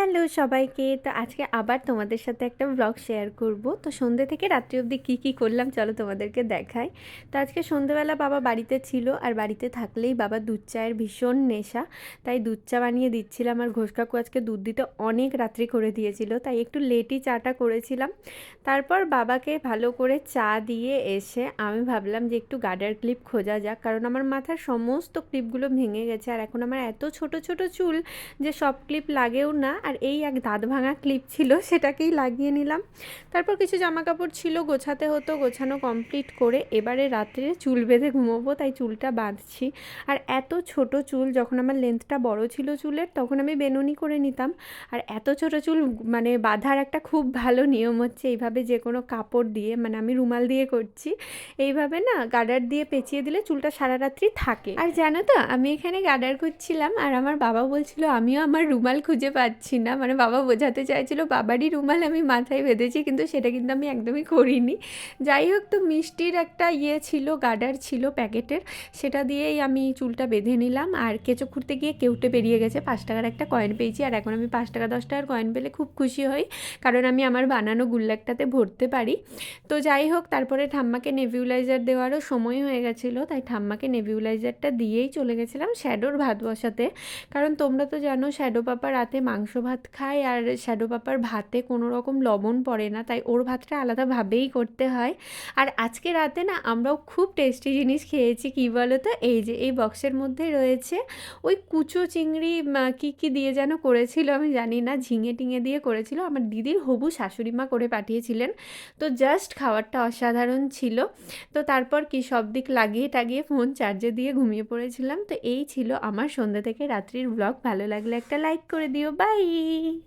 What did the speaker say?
Hello সবাইকে। তো আজকে আবার তোমাদের সাথে একটা ব্লগ শেয়ার করব। তো সন্ধ্যে থেকে রাত্রি অবধি কী করলাম চলো তোমাদেরকে দেখাই। তো আজকে সন্ধ্যেবেলা বাবা বাড়িতে ছিল, আর বাড়িতে থাকলেই বাবা দুধ চায়ের ভীষণ নেশা, তাই দুধ চা বানিয়ে দিচ্ছিলাম। আর ঘোষ কাকু আজকে দুধ দিতে অনেক রাত্রি করে দিয়েছিল, তাই একটু লেটই চাটা করেছিলাম। তারপর বাবাকে ভালো করে চা দিয়ে এসে আমি ভাবলাম যে একটু গার্ডার ক্লিপ খোঁজা যাক, কারণ আমার মাথার সমস্ত ক্লিপগুলো ভেঙে গেছে। আর এখন আমার এত ছোট ছোট চুল যে সব ক্লিপ লাগেও না, আর এই এক দাঁত ভাঙা ক্লিপ ছিল সেটাকেই লাগিয়ে নিলাম। তারপর কিছু জামা কাপড় ছিল গোছাতে হতো, গোছানো কমপ্লিট করে এবারে রাত্রে চুল বেঁধে ঘুমোবো, তাই চুলটা বাঁধছি। আর এত ছোট চুল, যখন আমার লেন্থটা বড় ছিল চুলের তখন আমি বেনুনি করে নিতাম। আর এত ছোট চুল মানে বাঁধার একটা খুব ভালো নিয়ম হচ্ছে এইভাবে যে কোনো কাপড় দিয়ে, মানে আমি রুমাল দিয়ে করছি, এইভাবে না গার্ডার দিয়ে পেঁচিয়ে দিলে চুলটা সারা রাত্রি থাকে। আর জানো তো আমি এখানে গার্ডার করছিলাম আর আমার বাবা বলছিল আমিও আমার রুমাল খুঁজে পাচ্ছি না, মানে বাবা বোঝাতে চাইছিল বাবারই রুমাল আমি মাথায় বেঁধেছি, কিন্তু সেটা কিন্তু আমি একদমই করিনি। যাই হোক, তো মিষ্টির একটা ছিল, গার্ডার ছিল প্যাকেটের, সেটা দিয়েই আমি চুলটা বেঁধে নিলাম। আর কেঁচো খুঁড়তে গিয়ে কেউটে বেরিয়ে গেছে, 5 টাকার একটা কয়েন পেয়েছি। আর এখন আমি 5 টাকা 10 টাকার কয়েন পেলে খুব খুশি হই, কারণ আমি আমার বানানো গুল্লাকটাতে ভরতে পারি। তো যাই হোক, তারপরে ঠাম্মাকে নেভিউলাইজার দেওয়ারও সময় হয়ে গেছিলো, তাই ঠাম্মাকে নেভিউলাইজারটা দিয়েই চলে গেছিলাম শ্যাডোর ভাত বসাতে। কারণ তোমরা তো জানো শ্যাডো পাপা রাতে মাংস ভাত খায়, আর শ্যাডো পাপার ভাতে কোনো রকম লবণ পড়ে না, তাই ওর ভাতটা আলাদাভাবেই করতে হয়। আর আজকে রাতে না আমরাও খুব টেস্টি জিনিস খেয়েছি। কী বলো তো, এই যে এই বক্সের মধ্যে রয়েছে ওই কুচো চিংড়ি, কী দিয়ে যেন করেছিল আমি জানি না, ঝিঙে টিঙে দিয়ে করেছিল, আমার দিদির হবু শাশুড়ি মা করে পাঠিয়েছিলেন। তো জাস্ট খাবারটা অসাধারণ ছিল। তো তারপর কি সব দিক লাগিয়ে টাগিয়ে ফোন চার্জে দিয়ে ঘুমিয়ে পড়েছিলাম। তো এই ছিল আমার সন্ধ্যা থেকে রাত্রির ব্লগ। ভালো লাগলে একটা লাইক করে দিও। বাই।